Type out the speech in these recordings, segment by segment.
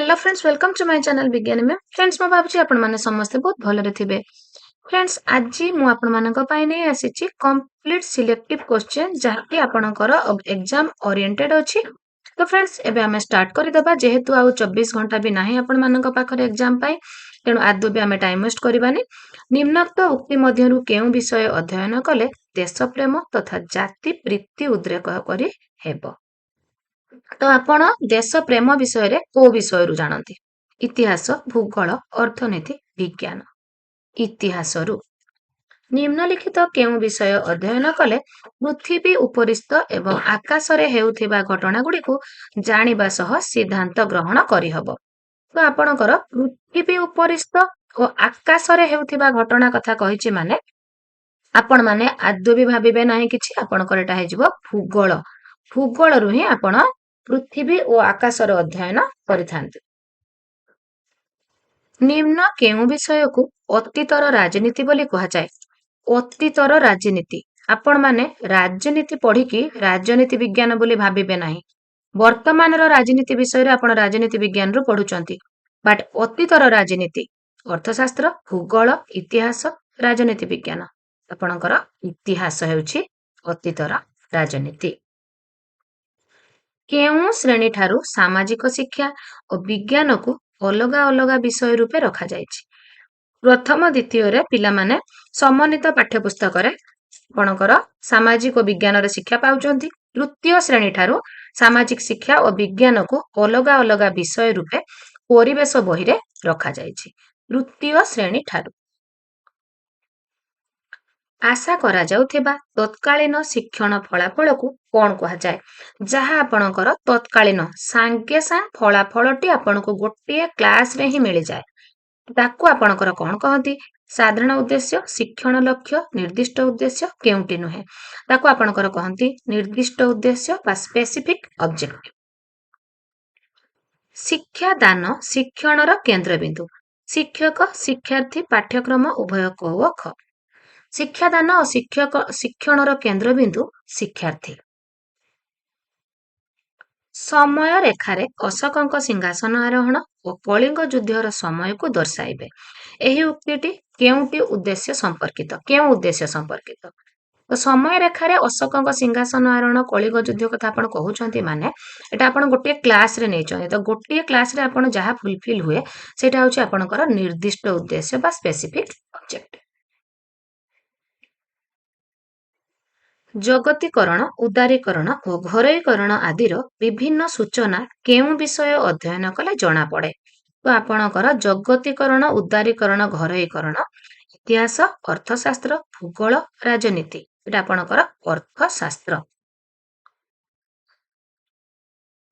Hello friends, welcome to my channel विज्ञानी ma'am. Friends, मैं भाबुची आपण माने समस्त बहुत भलरे थिबे। फ्रेंड्स, आज मु आपण मानक पई नै आसीची कंप्लीट सिलेक्टिव क्वेश्चन जहाकी आपणकर एग्जाम ओरिएंटेड अछि। तो फ्रेंड्स, एबे हमें स्टार्ट करि दबा जेहेतु आ 24 घंटा भी नाही आपण मानक पाखरे एग्जाम पई, तेणु आदु भी हमें टाइम वेस्ट करबानी। निम्नोक्त उक्ति मध्यरु केउ विषय अध्ययन कले देश प्रेम तथा जाति प्रीति उद्रेक करि हेबो। तो आपण देश प्रेम विषय रे को विषय रु जानती? इतिहास, भूगोल, अर्थनीति, विज्ञान। इतिहास रु निम्नलिखित केउ विषय अध्ययन कले पृथ्वी उपरिस्थ एवं आकाश रे हेउथिबा घटना गुडी को जानिबा सह सिद्धांत ग्रहण करि हबो। तो आपणकर पृथ्वी उपरिस्थ और आकाश रे हेउथिबा घटना कथा कहिछि माने आपण माने आदौ भी भाबिबे नाही किछि, आपणकर एटा हे जिवो भूगोल। भूगोल रु ही आपण पृथ्वी और आकाशर अध्ययन करिथांती। निम्न केउ विषय को अतीतर राजनीति बोली कहा जाए? अतीतर राजनीति आपण माने राजनीति पढ़ी कि राजनीति विज्ञान बोली भाबिबे नाही। वर्तमान राजनीति विषय रे आपण राजनीति विज्ञान रु पढुचंती, बट अतीतर राजनीति अर्थशास्त्र, भूगोल, इतिहास, राजनीति विज्ञान आपणकर इतिहास हेउछि अतीतर राजनीति। केउ श्रेणी ठारू सामाजिक शिक्षा और विज्ञान को अलगा अलगा विषय रूपे रखा जायछि। प्रथम द्वितीय रे पिला माने समन्वित पाठ्यपुस्तक रे आपणकर सामाजिक और विज्ञान रे शिक्षा पाउचंती। तृतीय श्रेणी ठारू सामाजिक शिक्षा और विज्ञान को अलगा अलगा विषय रूपे परिवेश बही रे रखा जायछि। तृतीय श्रेणी ठारू आशा करा जाउथिबा तत्कालीन शिक्षण फलाफल को कौन कहा जाए? जहाँ आपणकर तत्कालीन सांगे सांग फलाफलटी आपनको गोटे क्लास रे ही मिल जाए, ताकू आपणकर कौन कहती? साधारण उद्देश्य, शिक्षण लक्ष्य, निर्दिष्ट उद्देश्य केउटी नुहे, ताकू आपणकर कहती निर्दिष्ट उद्देश्य बा स्पेसिफिक ऑब्जेक्टिव। शिक्षादान शिक्षणर केंद्रबिंदु। शिक्षक शिक्षार्थी पाठ्यक्रम उभय क व ख। शिक्षादान और शिक्षणर केंद्रबिंदु शिक्षार्थी। समय रेखारे अशोकଙ୍କ सिंहासन आरोहण और कलिंग युद्धर समय को दर्शाइबे। एही उक्तिटी केउटी उद्देश्य संपर्कित? केउ उद्देश्य संपर्कित? तो समय रेखारे अशोकଙ୍କ सिंहासन आरोहण कलिंग युद्ध कथा आपण कहउछंती माने एटा आपण गोटे क्लास रे नै छथि। तो गोटे क्लास रे आपण जहा फुलफिल हुए सेटा होछि आपणकर निर्दिष्ट उद्देश्य बा स्पेसिफिक ऑब्जेक्ट। जगतीकरण, उदारीकरण और घरोईकरण आदिर विभिन्न सूचना केउ विषय अध्ययन कले जना पड़े? तो आपणकर जगतीकरण, उदारीकरण, घरोईकरण इतिहास, अर्थशास्त्र, भूगोल, राजनीति एटा आपणकर अर्थशास्त्र।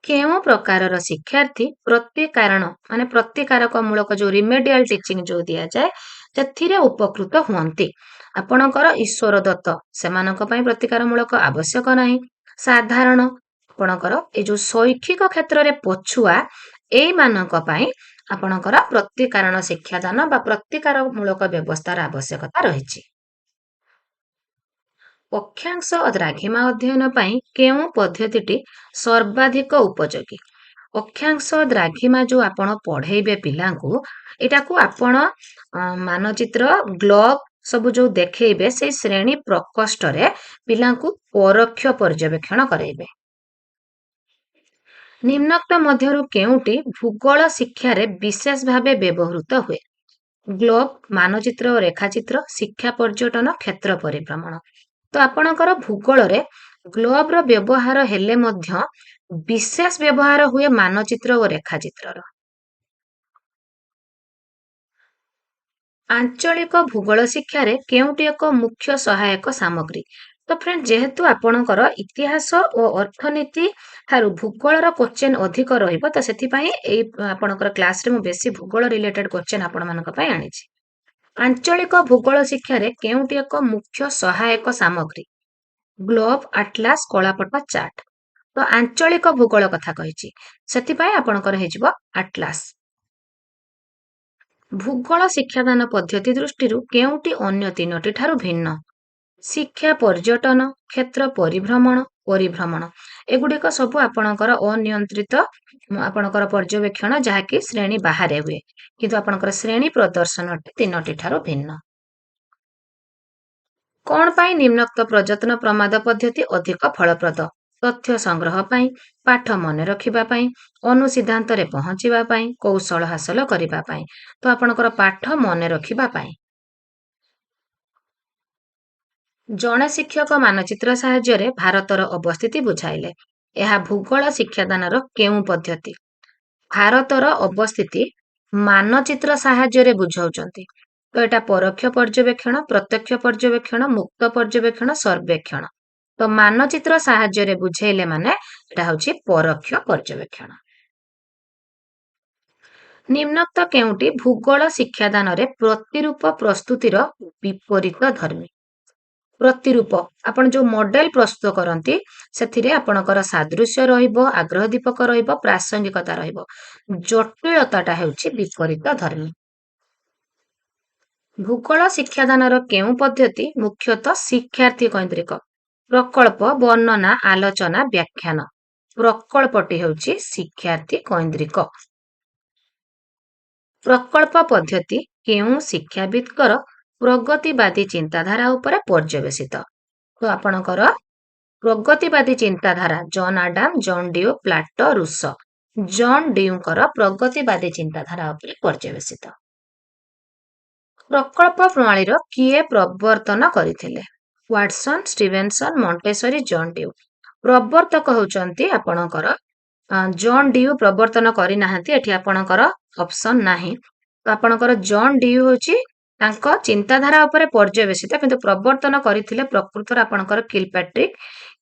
केउ प्रकारर शिक्षार्थी प्रतिकारण माने प्रतिकारक मूलक जो रिमेडियल टीचिंग जो दिया जाए सेथिरे उपकृत हुअंती? आपणकर ईश्वर दत्त सेमानक पई प्रतिकार मूलक आवश्यक नाही। साधारण आपणकर ए जो शैक्षिक क्षेत्र रे पछुआ एई मानक पई आपणकर प्रतिकारण शिक्षादान बा प्रतिकार मूलक व्यवस्थार आवश्यकता रहिछि। अक्षांश और द्राघिमा अध्ययन पई केउ पद्धतिटी सर्वाधिक उपयोगी? अक्षांश द्राघिमा जो आपण पढ़ेइबे पिलांकु एटाकू आपण मानचित्र ग्लोब सब जो देखेइबे से श्रेणी प्रकोष्ठ रे पिलांकु परोक्ष पर्यवेक्षण करेइबे। निम्नोक्त मध्यरु केउटी भूगोल शिक्षा रे विशेष भावे व्यवहृत हुए? ग्लोब, मानचित्र और रेखाचित्र, शिक्षा पर्यटन, क्षेत्र परिभ्रमण। तो आपणकर भूगोल रे ग्लोब रो व्यवहार हेले मध्य विशेष व्यवहार हुए मानचित्र और रेखाचित्रर। आंचलिक भूगोल शिक्षा रे केउटी एक मुख्य सहायक सामग्री? तो फ्रेंड, जेहेतु आपणकर इतिहास और अर्थनीति थारु भूगोलर क्वेश्चन अधिक रहिबो, तो सेति पई एई आपणकर क्लास रे मु बेसी भूगोल रिलेटेड क्वेश्चन आपण मानक पई आनिछि। आंचलिक भूगोल शिक्षा रे केउटी एक मुख्य सहायक सामग्री? ग्लोब, आटलास, कलापट, चार्ट। तो आंचलिक भूगोल कथा कहिछि, सेति पई आपणकर हे जिवो आटलास। भूगोल शिक्षादान पद्धति दृष्टि केउटी अन्य तीनोटी ठारू भिन्न? शिक्षा पर्यटन, क्षेत्र परिभ्रमण ପରିଭ୍ରମଣ ଏଗୁଡିକ ସବୁ ଆପଣଙ୍କର ଅନିୟନ୍ତ୍ରିତ ଆପଣଙ୍କର ପର୍ଯ୍ୟବେକ୍ଷଣ ଯାହାକି ଶ୍ରେଣୀ ବାହାରେ ହୁଏ କିନ୍ତୁ ଆପଣଙ୍କର ଶ୍ରେଣୀ ପ୍ରଦର୍ଶନଟି ତିନୋଟି ଠାରୁ ଭିନ୍ନ। କଣ ପାଇଁ ନିମ୍ନୋକ୍ତ ପ୍ରଯତ୍ନ ପ୍ରମାଦ ପଦ୍ଧତି ଅଧିକ ଫଳପ୍ରଦ? ତଥ୍ୟ ସଂଗ୍ରହ ପାଇଁ, ପାଠ ମନେ ରଖିବା ପାଇଁ, ଅନୁସିଦ୍ଧାନ୍ତରେ ପହଞ୍ଚିବା ପାଇଁ, କୌଶଳ ହାସଲ କରିବା ପାଇଁ। ତ ଆପଣଙ୍କର ପାଠ ମନେ ରଖିବା ପାଇଁ। ଜଣେ ଶିକ୍ଷକ ମାନଚିତ୍ର ସାହାଯ୍ୟରେ ଭାରତର ଅବସ୍ଥିତି ବୁଝାଇଲେ। ଏହା ଭୂଗୋଳ ଶିକ୍ଷାଦାନର କେଉଁ ପଦ୍ଧତି? ଭାରତର ଅବସ୍ଥିତି ମାନଚିତ୍ର ସାହାଯ୍ୟରେ ବୁଝାଉଛନ୍ତି। ତ ଏଟା ପରୋକ୍ଷ ପର୍ଯ୍ୟବେକ୍ଷଣ, ପ୍ରତ୍ୟକ୍ଷ ପର୍ଯ୍ୟବେକ୍ଷଣ, ମୁକ୍ତ ପର୍ଯ୍ୟବେକ୍ଷଣ, ସର୍ବେକ୍ଷଣ। ତ ମାନଚିତ୍ର ସାହାଯ୍ୟରେ ବୁଝେଇଲେ ମାନେ ଏଟା ହଉଛି ପରୋକ୍ଷ ପର୍ଯ୍ୟବେକ୍ଷଣ। ନିମ୍ନୋକ୍ତ କେଉଁଟି ଭୂଗୋଳ ଶିକ୍ଷାଦାନରେ ପ୍ରତିରୂପ ପ୍ରସ୍ତୁତିର ବିପରୀତ ଧର୍ମୀ? ପ୍ରତିରୂପ ଆପଣ ଯୋଉ ମଡେଲ ପ୍ରସ୍ତୁତ କରନ୍ତି ସେଥିରେ ଆପଣଙ୍କର ସାଦୃଶ୍ୟ ରହିବ, ଆଗ୍ରହ ଦୀପକ ରହିବ, ପ୍ରାସଙ୍ଗିକତା ରହିବ। ଜଟିଳତାଟା ହେଉଛି ବିପରୀତ ଧର୍ମୀ। ଭୂଗୋଳ ଶିକ୍ଷାଦାନର କେଉଁ ପଦ୍ଧତି ମୁଖ୍ୟତଃ ଶିକ୍ଷାର୍ଥୀ କୈନ୍ଦ୍ରିକ? ପ୍ରକଳ୍ପ, ବର୍ଣ୍ଣନା, ଆଲୋଚନା, ବ୍ୟାଖ୍ୟାନ। ପ୍ରକଳ୍ପଟି ହେଉଛି ଶିକ୍ଷାର୍ଥୀ କୈନ୍ଦ୍ରିକ। ପ୍ରକଳ୍ପ ପଦ୍ଧତି କେଉଁ ଶିକ୍ଷାବିତଙ୍କର ପ୍ରଗତିବାଦୀ ଚିନ୍ତାଧାରା ଉପରେ ପର୍ଯ୍ୟବେସିତ? ତ ଆପଣଙ୍କର ପ୍ରଗତିବାଦୀ ଚିନ୍ତାଧାରା ଜନ୍ ଆଡାମ, ଜନ୍ ଡିଉ, ପ୍ଲାଟୋ, ରୁସୋ। ଜନ୍ ଡିଉଙ୍କର ପ୍ରଗତିବାଦୀ ଚିନ୍ତାଧାରା ଉପରେ ପର୍ଯ୍ୟବେସିତ। ପ୍ରକଳ୍ପ ପ୍ରଣାଳୀର କିଏ ପ୍ରବର୍ତ୍ତନ କରିଥିଲେ? ୱାଟସନ୍, ଷ୍ଟିଭେନସନ୍, ମଣ୍ଟେସରୀ, ଜନ୍ ଡିଉ। ପ୍ରବର୍ତ୍ତକ ହେଉଛନ୍ତି ଆପଣଙ୍କର ଜନ୍ ଡିଉ ପ୍ରବର୍ତ୍ତନ କରିନାହାନ୍ତି, ଏଠି ଆପଣଙ୍କର ଅପସନ ନାହିଁ। ତ ଆପଣଙ୍କର ଜନ୍ ଡିଉ ହେଉଛି ତାଙ୍କ ଚିନ୍ତାଧାରା ଉପରେ ପର୍ଯ୍ୟବେସିତ କିନ୍ତୁ ପ୍ରବର୍ତ୍ତନ କରିଥିଲେ ପ୍ରକୃତରେ ଆପଣଙ୍କର କିଲପାଟ୍ରିକ।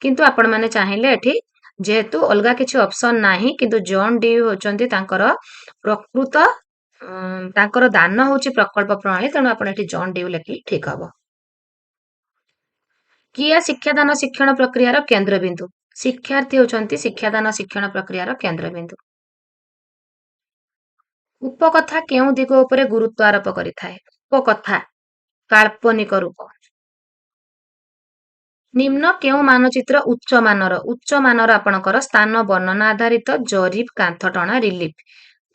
କିନ୍ତୁ ଆପଣମାନେ ଚାହିଁଲେ ଏଠି ଯେହେତୁ ଅଲଗା କିଛି ଅପସନ ନାହିଁ କିନ୍ତୁ ଜନ୍ ଡିଉ ହେଉଛନ୍ତି ତାଙ୍କର ପ୍ରକୃତ ତାଙ୍କର ଦାନ ହେଉଛି ପ୍ରକଳ୍ପ ପ୍ରଣାଳୀ, ତେଣୁ ଆପଣ ଏଠି ଜନ୍ ଡିଉ ଲେଖିଲେ ଠିକ ହବ। କିଏ ଶିକ୍ଷାଦାନ ଶିକ୍ଷଣ ପ୍ରକ୍ରିୟାର କେନ୍ଦ୍ରବିନ୍ଦୁ? ଶିକ୍ଷାର୍ଥୀ ହେଉଛନ୍ତି ଶିକ୍ଷାଦାନ ଶିକ୍ଷଣ ପ୍ରକ୍ରିୟାର କେନ୍ଦ୍ରବିନ୍ଦୁ। ଉପକଥା କେଉଁ ଦିଗ ଉପରେ ଗୁରୁତ୍ୱ ଆରୋପ କରିଥାଏ? ଉପକଥା କାଳ୍ପନିକ ରୂପ। ନିମ୍ନ କେଉଁ ମାନଚିତ୍ର ଉଚ୍ଚମାନର ଆପଣଙ୍କର ସ୍ଥାନ ବର୍ଣ୍ଣନା ଆଧାରିତ ଜରିଫ, କାନ୍ଥ ଟଣା, ରିଲିଫ।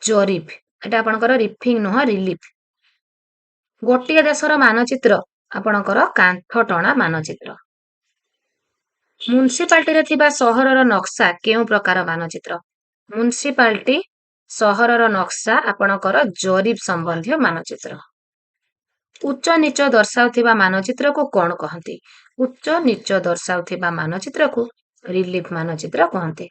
ଜରିଫ ଏଟା ଆପଣଙ୍କର ରିଫିଂ ନୁହଁ, ରିଲିଫ। ଗୋଟିଏ ଦେଶର ମାନଚିତ୍ର ଆପଣଙ୍କର କାନ୍ଥ ଟଣା ମାନଚିତ୍ର। ମ୍ୟୁନିସିପାଲିଟିରେ ଥିବା ସହରର ନକ୍ସା କେଉଁ ପ୍ରକାର ମାନଚିତ୍ର? ମ୍ୟୁନିସିପାଲିଟି ସହରର ନକ୍ସା ଆପଣଙ୍କର ଜରିଫ ସମ୍ବନ୍ଧୀୟ ମାନଚିତ୍ର। ଉଚ୍ଚ ନିଚ ଦର୍ଶାଉଥିବା ମାନଚିତ୍ରକୁ କଣ କହନ୍ତି? ଉଚ୍ଚ ନିଚ ଦର୍ଶାଉଥିବା ମାନଚିତ୍ରକୁ ରିଲିଫ ମାନଚିତ୍ର କହନ୍ତି।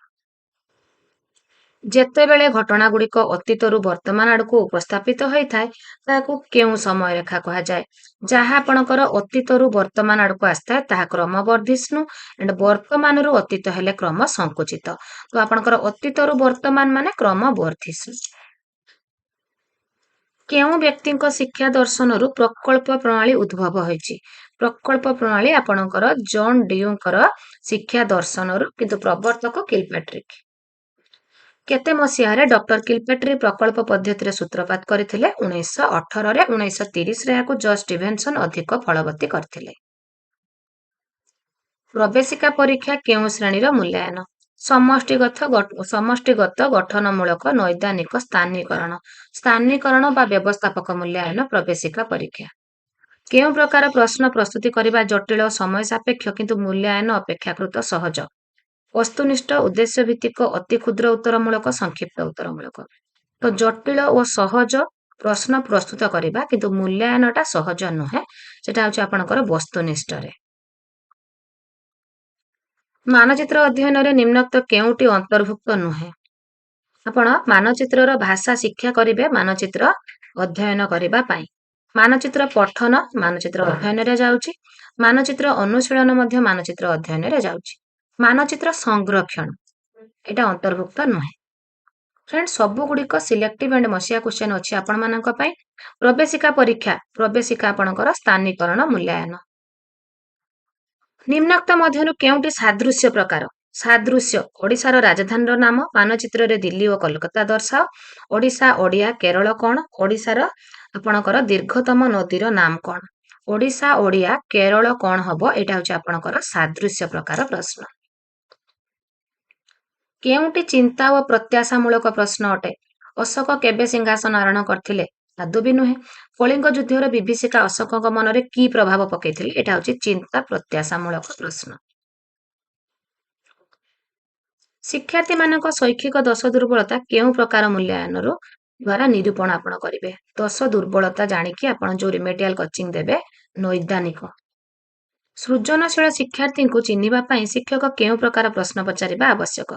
ଯେତେବେଳେ ଘଟଣାଗୁଡ଼ିକ ଅତୀତରୁ ବର୍ତ୍ତମାନ ଆଡ଼କୁ ଉପସ୍ଥାପିତ ହୋଇଥାଏ ତାହାକୁ କେଉଁ ସମୟରେଖା କୁହାଯାଏ? ଯାହା ଆପଣଙ୍କର ଅତୀତରୁ ବର୍ତ୍ତମାନ ଆଡ଼କୁ ଆସିଥାଏ ତାହା କ୍ରମବର୍ଦ୍ଧିଷ୍ଣୁ ଏଣ୍ଡ ବର୍ତ୍ତମାନରୁ ଅତୀତ ହେଲେ କ୍ରମ ସଂକୁଚିତ। ତ ଆପଣଙ୍କର ଅତୀତରୁ ବର୍ତ୍ତମାନ ମାନେ କ୍ରମବର୍ଦ୍ଧିଷ୍ଣୁ। କେଉଁ ବ୍ୟକ୍ତିଙ୍କ ଶିକ୍ଷା ଦର୍ଶନରୁ ପ୍ରକଳ୍ପ ପ୍ରଣାଳୀ ଉଦ୍ଭବ ହୋଇଛି? ପ୍ରକଳ୍ପ ପ୍ରଣାଳୀ ଆପଣଙ୍କର ଜନ୍ ଡିଉଙ୍କର ଶିକ୍ଷା ଦର୍ଶନରୁ କିନ୍ତୁ ପ୍ରବର୍ତ୍ତକ କିଲପାଟ୍ରିକ। କେତେ ମସିହାରେ ଡକ୍ଟର କିଲପାଟ୍ରିକ ପ୍ରକଳ୍ପ ପଦ୍ଧତିରେ ସୂତ୍ରପାତ କରିଥିଲେ? 1918ରେ। 1930ରେ ଏହାକୁ ଜର୍ଜ ଷ୍ଟିଭେନସନ ଅଧିକ ଫଳବତୀ କରିଥିଲେ। ପ୍ରବେଶିକା ପରୀକ୍ଷା କେଉଁ ଶ୍ରେଣୀର ମୂଲ୍ୟାୟନ? ସମଷ୍ଟିଗତ ଗଠନମୂଳକ ନୈଦାନିକ ସ୍ଥାନୀକରଣ ବା ବ୍ୟବସ୍ଥାପକ ମୂଲ୍ୟାୟନ ପ୍ରବେଶିକା ପରୀକ୍ଷା। କେଉଁ ପ୍ରକାର ପ୍ରଶ୍ନ ପ୍ରସ୍ତୁତି କରିବା ଜଟିଳ ଓ ସମୟ ସାପେକ୍ଷ କିନ୍ତୁ ମୂଲ୍ୟାୟନ ଅପେକ୍ଷାକୃତ ସହଜ? ବସ୍ତୁନିଷ୍ଠ, ଉଦ୍ଦେଶ୍ୟ ଭିତ୍ତିକ, ଅତି କ୍ଷୁଦ୍ର ଉତ୍ତରମୂଳକ, ସଂକ୍ଷିପ୍ତ ଉତ୍ତରମୂଳକ। ତ ଜଟିଳ ଓ ସହଜ ପ୍ରଶ୍ନ ପ୍ରସ୍ତୁତ କରିବା କିନ୍ତୁ ମୂଲ୍ୟାୟନଟା ସହଜ ନୁହେଁ, ସେଟା ହଉଛି ଆପଣଙ୍କର ବସ୍ତୁନିଷ୍ଠରେ। ମାନଚିତ୍ର ଅଧ୍ୟୟନରେ ନିମ୍ନୋକ୍ତ କେଉଁଟି ଅନ୍ତର୍ଭୁକ୍ତ ନୁହେଁ? ଆପଣ ମାନଚିତ୍ରର ଭାଷା ଶିକ୍ଷା କରିବେ ମାନଚିତ୍ର ଅଧ୍ୟୟନ କରିବା ପାଇଁ। ମାନଚିତ୍ର ପଠନ ମାନଚିତ୍ର ଅଧ୍ୟୟନରେ ଯାଉଛି। ମାନଚିତ୍ର ଅନୁଶୀଳନ ମଧ୍ୟ ମାନଚିତ୍ର ଅଧ୍ୟୟନରେ ଯାଉଛି। ମାନଚିତ୍ର ସଂରକ୍ଷଣ ଏଟା ଅନ୍ତର୍ଭୁକ୍ତ ନୁହେଁ। ଫ୍ରେଣ୍ଡ ସବୁଗୁଡ଼ିକ ସିଲେକ୍ଟିଭ ଆଣ୍ଡ ମସିଆ କ୍ୱେଶ୍ଚନ ଅଛି ଆପଣମାନଙ୍କ ପାଇଁ। ପ୍ରବେଶିକା ପରୀକ୍ଷା ପ୍ରବେଶିକା ଆପଣଙ୍କର ସ୍ଥାନୀକରଣ ମୂଲ୍ୟାୟନ। ନିମ୍ନୋକ୍ତ ମଧ୍ୟରୁ କେଉଁଟି ସାଦୃଶ୍ୟ ପ୍ରକାର? ସାଦୃଶ୍ୟ ଓଡ଼ିଶାର ରାଜଧାନୀର ନାମ ମାନଚିତ୍ରରେ ଦିଲ୍ଲୀ ଓ କଲକାତା ଦର୍ଶାଅ। ଓଡ଼ିଶା, ଓଡ଼ିଆ, କେରଳ କଣ? ଓଡ଼ିଶାର ଆପଣଙ୍କର ଦୀର୍ଘତମ ନଦୀର ନାମ କଣ? ଓଡ଼ିଶା, ଓଡ଼ିଆ, କେରଳ କଣ ହବ? ଏଇଟା ହଉଛି ଆପଣଙ୍କର ସାଦୃଶ୍ୟ ପ୍ରକାର ପ୍ରଶ୍ନ। କେଉଁଟି ଚିନ୍ତା ଓ ପ୍ରତ୍ୟାଶାମୂଳକ ପ୍ରଶ୍ନ ଅଟେ? ଅଶୋକ କେବେ ସିଂହାସନ ଆରୋହଣ କରିଥିଲେ? ଆଦୌ ବି ନୁହେଁ। କଳିଙ୍ଗ ଯୁଦ୍ଧର ବିଭୀଷିକା ଅଶୋକଙ୍କ ମନରେ କି ପ୍ରଭାବ ପକେଇଥିଲେ? ଏଟା ହଉଛି ଚିନ୍ତା ପ୍ରତ୍ୟାଶାମୂଳକ ପ୍ରଶ୍ନ। ଶିକ୍ଷାର୍ଥୀମାନଙ୍କ ଶୈକ୍ଷିକ ଦୋଷ ଦୁର୍ବଳତା କେଉଁ ପ୍ରକାର ମୂଲ୍ୟାୟନରୁ ଦ୍ୱାରା ନିରୂପଣ ଆପଣ କରିବେ? ଦୋଷ ଦୁର୍ବଳତା ଜାଣିକି ଆପଣ ଯୋଉ ରିମେଡିଆଲ କୋଚିଂ ଦେବେ ନୈଦାନିକ। ସୃଜନଶୀଳ ଶିକ୍ଷାର୍ଥୀଙ୍କୁ ଚିହ୍ନିବା ପାଇଁ ଶିକ୍ଷକ କେଉଁ ପ୍ରକାର ପ୍ରଶ୍ନ ପଚାରିବା ଆବଶ୍ୟକ?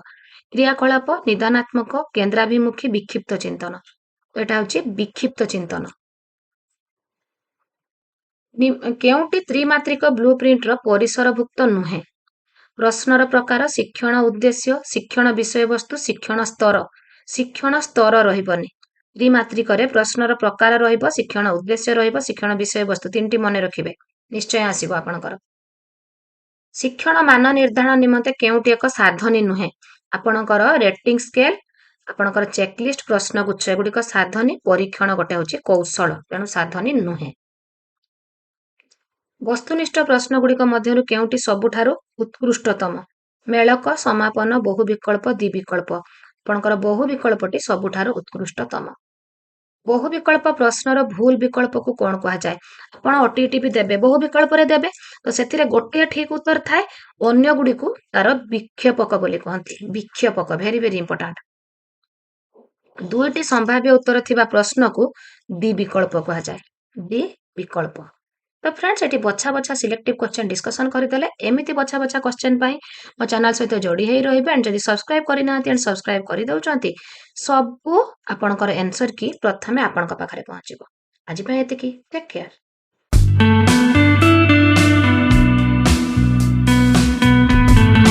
କ୍ରିୟାକଳାପ, ନିଦାନାତ୍ମକ, କେନ୍ଦ୍ରାଭିମୁଖୀ, ବିକ୍ଷିପ୍ତ ଚିନ୍ତନ। ଏଟା ହଉଛି ବିକ୍ଷିପ୍ତ ଚିନ୍ତନ। କେଉଁଟି ତ୍ରିମାତ୍ରିକ ବ୍ଲୁ ପ୍ରିଣ୍ଟର ପରିସରଭୁକ୍ତ ନୁହେଁ? ପ୍ରଶ୍ନର ପ୍ରକାର, ଶିକ୍ଷଣ ଉଦ୍ଦେଶ୍ୟ, ଶିକ୍ଷଣ ବିଷୟବସ୍ତୁ, ଶିକ୍ଷଣ ସ୍ତର। ଶିକ୍ଷଣ ସ୍ତର ରହିବନି। ତ୍ରିମାତ୍ରିକରେ ପ୍ରଶ୍ନର ପ୍ରକାର ରହିବ, ଶିକ୍ଷଣ ଉଦ୍ଦେଶ୍ୟ ରହିବ, ଶିକ୍ଷଣ ବିଷୟବସ୍ତୁ। ତିନିଟି ମନେ ରଖିବେ, ନିଶ୍ଚୟ ଆସିବ ଆପଣଙ୍କର। ଶିକ୍ଷଣ ମାନ ନିର୍ଦ୍ଧାରଣ ନିମନ୍ତେ କେଉଁଟି ଏକ ସାଧନୀ ନୁହେଁ? ଆପଣଙ୍କର ରେଟିଂ ସ୍କେଲ, ଆପଣଙ୍କର ଚେକଲିଷ୍ଟ, ପ୍ରଶ୍ନଗୁଚ୍ଛ ଏଗୁଡିକ ସାଧନୀ, ପରୀକ୍ଷଣ ଗୋଟେ ହଉଛି କୌଶଳ, ତେଣୁ ସାଧନୀ ନୁହେଁ। ବସ୍ତୁନିଷ୍ଠ ପ୍ରଶ୍ନଗୁଡ଼ିକ ମଧ୍ୟରୁ କେଉଁଟି ସବୁଠାରୁ ଉତ୍କୃଷ୍ଟତମ? ମେଳକ, ସମାପନ, ବହୁ ବିକଳ୍ପ, ଦ୍ୱିବିକଳ୍ପ। ଆପଣଙ୍କର ବହୁ ବିକଳ୍ପଟି ସବୁଠାରୁ ଉତ୍କୃଷ୍ଟତମ। ବହୁ ବିକଳ୍ପ ପ୍ରଶ୍ନର ଭୁଲ ବିକଳ୍ପକୁ କଣ କୁହାଯାଏ? ଆପଣ ଓଟିଇଟି ବି ଦେବେ, ବହୁ ବିକଳ୍ପରେ ଦେବେ, ତ ସେଥିରେ ଗୋଟିଏ ଠିକ ଉତ୍ତର ଥାଏ, ଅନ୍ୟ ଗୁଡ଼ିକୁ ତାର ବିକ୍ଷେପକ ବୋଲି କହନ୍ତି। ବିକ୍ଷେପକ, ଭେରି ଭେରି ଇମ୍ପୋର୍ଟାଣ୍ଟ। ଦୁଇଟି ସମ୍ଭାବ୍ୟ ଉତ୍ତର ଥିବା ପ୍ରଶ୍ନକୁ ଦ୍ୱିବିକଳ୍ପ କୁହାଯାଏ। ଦ୍ୱିବିକଳ୍ପ। ତ ଫ୍ରେଣ୍ଡସ୍, ଏଠି ବଛା ବଛା ସିଲେକ୍ଟିଭ କ୍ୱେଶ୍ଚନ ଡିସ୍କସନ କରିଦେଲେ। ଏମିତି ବଛା ବଛା କ୍ୱେଶ୍ଚନ ପାଇଁ ମୋ ଚ୍ୟାନେଲ ସହିତ ଯୋଡ଼ି ହେଇ ରହିବେ। ଆଣ୍ଡ ଯଦି ସବସ୍କ୍ରାଇବ କରିନାହାନ୍ତି ଆଣ୍ଡ ସବସ୍କ୍ରାଇବ କରିଦେଉଛନ୍ତି, ସବୁ ଆପଣଙ୍କର ଆନ୍ସର କି ପ୍ରଥମେ ଆପଣଙ୍କ ପାଖରେ ପହଞ୍ଚିବ। ଆଜି ପାଇଁ ଏତିକି। Take care.